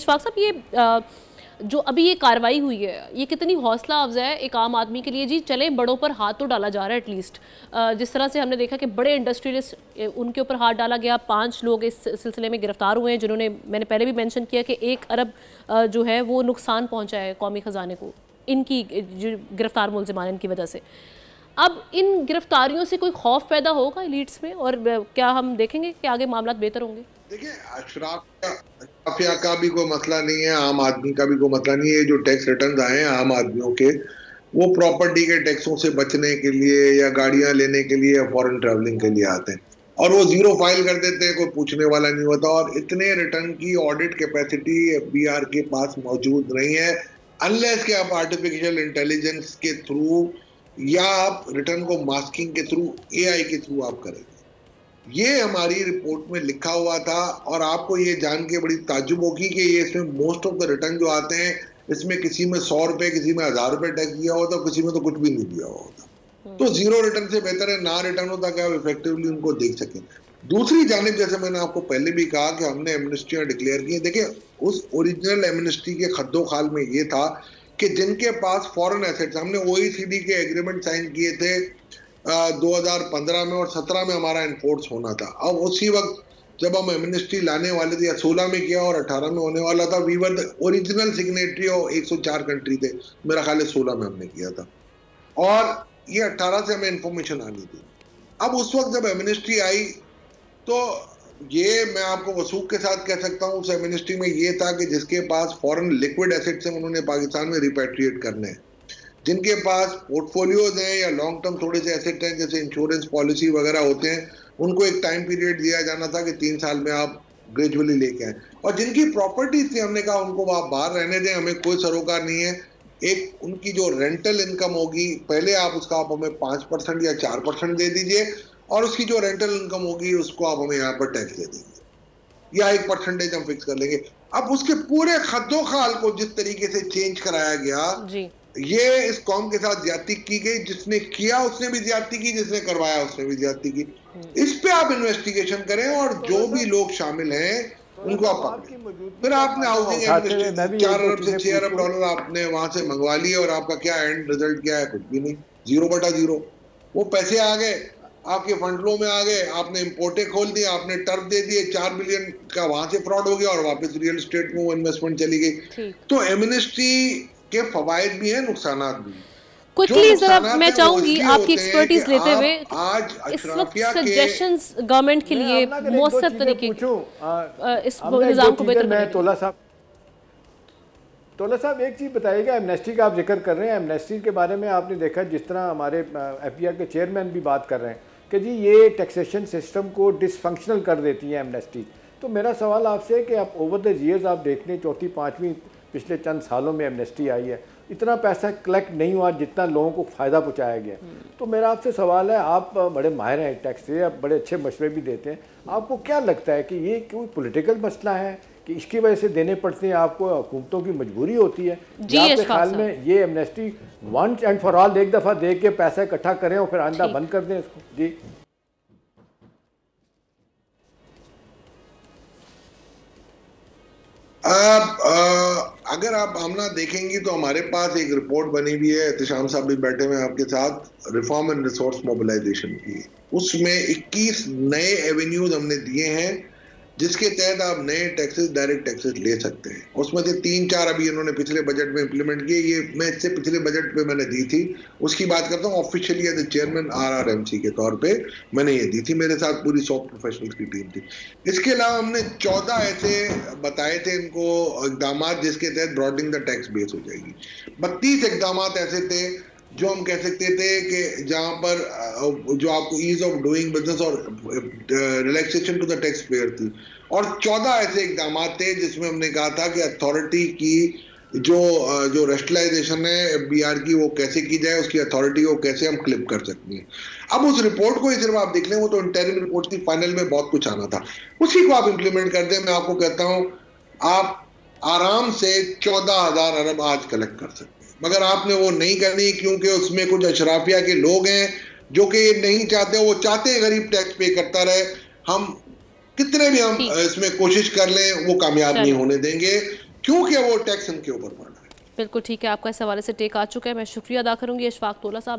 इशफाक साहब, ये जो अभी ये कार्रवाई हुई है, ये कितनी हौसला अफजा है एक आम आदमी के लिए। जी चले, बड़ों पर हाथ तो डाला जा रहा है एटलीस्ट। जिस तरह से हमने देखा कि बड़े इंडस्ट्रियलिस्ट, उनके ऊपर हाथ डाला गया। 5 लोग इस सिलसिले में गिरफ्तार हुए हैं जिन्होंने, मैंने पहले भी मेंशन किया कि 1 अरब जो है वो नुकसान पहुंचा है कौमी ख़जाने को, इनकी जो गिरफ्तार मुलजिमान इनकी वजह से। अब इन गिरफ्तारियों से कोई खौफ पैदा होगा एलीट्स में, और क्या हम देखेंगे कि आगे मामला बेहतर होंगे? देखिए, अशराफिया का भी कोई मसला नहीं है, आम आदमी का भी कोई मसला नहीं है। जो टैक्स रिटर्न आए हैं आम आदमियों के, वो प्रॉपर्टी के टैक्सों से बचने के लिए या गाड़ियां लेने के लिए या फॉरेन ट्रैवलिंग के लिए आते हैं, और वो जीरो फाइल कर देते हैं, कोई पूछने वाला नहीं होता। और इतने रिटर्न की ऑडिट कैपेसिटी एफबीआर के पास मौजूद नहीं है, अनलेस के आप आर्टिफिशियल इंटेलिजेंस के थ्रू या आप रिटर्न को मास्किंग के थ्रू, एआई के थ्रू आप करेंगे। ये हमारी रिपोर्ट में लिखा हुआ था, और आपको ये जान के बड़ी ताज्जुब होगी कि ये इसमें मोस्ट ऑफ द रिटर्न जो आते हैं, इसमें किसी में 100 रुपए, किसी में 1000 रुपए टैक्स दिया होता, किसी में तो कुछ भी नहीं दिया होता। तो जीरो रिटर्न से बेहतर है ना रिटर्न होता कि आप इफेक्टिवली उनको देख सकें। दूसरी जानिब, जैसे मैंने आपको पहले भी कहा कि हमने एमनेस्टियां डिक्लेयर की। देखिए, उस ओरिजिनल एमनेस्टी के खद्दो खाल में ये था कि जिनके पास फॉरेन एसेट्स, हमने ओईसीडी के एग्रीमेंट साइन किए थे 2015 में, और 17 में हमारा इन्फोर्स होना था। अब उसी वक्त जब हम एमनेस्टी लाने वाले थे, या 16 में किया और 18 में होने वाला था, we were the original signatory और 104 कंट्री थे, मेरा ख्याल है 16 में हमने किया था, और ये 18 से हमें इंफॉर्मेशन आनी थी। अब उस वक्त जब एमनेस्टी आई, तो ये मैं आपको वसूख के साथ कह सकता हूं, उस एमनेस्टी में ये था कि जिसके पास फॉरेन लिक्विड एसेट्स हैं उन्होंने पाकिस्तान में रिपैट्रिएट करने हैं, जिनके पास पोर्टफोलियोज हैं या लॉन्ग टर्म थोड़े से एसेट हैं जैसे इंश्योरेंस पॉलिसी वगैरह होते हैं, उनको एक टाइम पीरियड दिया जाना था कि 3 साल में आप ग्रेजुअली लेके आए। और जिनकी प्रॉपर्टीज थी, हमने कहा उनको आप बाहर रहने दें, हमें कोई सरोकार नहीं है। एक उनकी जो रेंटल इनकम होगी, पहले आप उसका आप हमें 5% या 4% दे दीजिए, और उसकी जो रेंटल इनकम होगी उसको आप हमें यहाँ पर टैक्स दे दीजिए, या 1 परसेंटेज हम फिक्स कर लेंगे। अब उसके पूरे खद्दो खाल को जिस तरीके से चेंज कराया गया जी। ये इस कौम के साथ ज्यादती की गई, जिसने किया उसने भी ज्यादती की, जिसने करवाया उसने भी ज्यादती की। इस पे आप इन्वेस्टिगेशन करें, और जो भी लोग शामिल हैं उनको आप पकड़ें। फिर आपने हाउसिंग 4 अरब से 6 अरब डॉलर आपने वहां से मंगवा लिए, और आपका क्या एंड रिजल्ट क्या है? कुछ भी नहीं, 0/0। वो पैसे आ गए आपके फंड फ्लो में आ गए, आपने इंपोर्टें खोल दी, आपने टर्फ दे दिए, 4 बिलियन का वहां से फ्रॉड हो गया, और वापस रियल एस्टेट में वो इन्वेस्टमेंट चली गई। तो एमनेस्टी के फवायद भी हैं, नुकसानात भी। क्विकली जरा मैं चाहूंगी आपकी एक्सपर्टीज लेते हुए, आज इस वक्त सजेशंस गवर्नमेंट के लिए मौसर तरीके इस निजाम को बेहतर करने। तोला साहब एक चीज़ बताइएगा, एमनेस्टी का आप जिक्र कर रहे हैं, एमनेस्टी के बारे में आपने देखा जिस तरह हमारे एफबीआर के चेयरमैन भी बात कर रहे हैं कि जी ये टैक्सेशन सिस्टम को डिसफंक्शनल कर देती है एमनेस्टी। तो मेरा सवाल आपसे है कि आप ओवर द ईयर्स आप देख लें, 4वीं 5वीं पिछले चंद सालों में एमनेस्टी आई है, इतना पैसा कलेक्ट नहीं हुआ जितना लोगों को फ़ायदा पहुंचाया गया। तो मेरा आपसे सवाल है, आप बड़े माहिर हैं टैक्स से, आप बड़े अच्छे मशवरे भी देते हैं, आपको क्या लगता है कि ये कोई पॉलिटिकल मसला है कि इसकी वजह से देने पड़ते हैं, आपको हुकूमतों की मजबूरी होती है? आपके ख्याल में ये amnesty once and for all एक दफ़ा दे के पैसा इकट्ठा करें और फिर आइंदा बंद कर दें इसको? जी अगर आप आमना देखेंगी तो हमारे पास एक रिपोर्ट बनी हुई है, एहतिशाम साहब भी बैठे हुए हैं आपके साथ, रिफॉर्म एंड रिसोर्स मोबिलाइजेशन की। उसमें 21 नए एवेन्यूज हमने दिए हैं जिसके तहत आप नए टैक्सेस, डायरेक्ट टैक्सेस ले सकते हैं। उसमें से 3-4 अभी इन्होंने पिछले बजट में इंप्लीमेंट किए। ये मैं इससे पिछले बजट पे मैंने दी थी, उसकी बात करता हूँ officially as a chairman RRMC के तौर पे मैंने ये दी थी, मेरे साथ पूरी 100 प्रोफेशनल्स की टीम थी। इसके अलावा हमने 14 ऐसे बताए थे इनको इकदाम जिसके तहत ब्रॉडनिंग द टैक्स बेस हो जाएगी। 32 इकदाम ऐसे थे जो हम कह सकते थे कि जहां पर जो आपको ईज ऑफ डूइंग बिजनेस और relaxation to the tax payer थी, और 14 ऐसे इकदाम थे जिसमें हमने कहा था कि अथॉरिटी की जो रेशनलाइजेशन है एफबीआर की, वो कैसे की जाए, उसकी अथॉरिटी को कैसे हम क्लिप कर सकते हैं। अब उस रिपोर्ट को सिर्फ आप देख लें, वो तो इंटरिम रिपोर्ट थी, फाइनल में बहुत कुछ आना था, उसी को आप इंप्लीमेंट कर दें। मैं आपको कहता हूं आप आराम से 14,000 अरब आज कलेक्ट कर सकते हैं, मगर आपने वो नहीं करनी, क्योंकि उसमें कुछ अशराफिया के लोग हैं जो कि नहीं चाहते, वो चाहते हैं गरीब टैक्स पे करता रहे। हम कितने भी हम इसमें कोशिश कर लें, वो कामयाब नहीं होने देंगे। क्यों क्या वो टैक्स उनके ऊपर बढ़ा है। बिल्कुल ठीक है, आपका इस हवाले से टेक आ चुका है। मैं शुक्रिया अदा करूंगी अशफाक तोला साहब।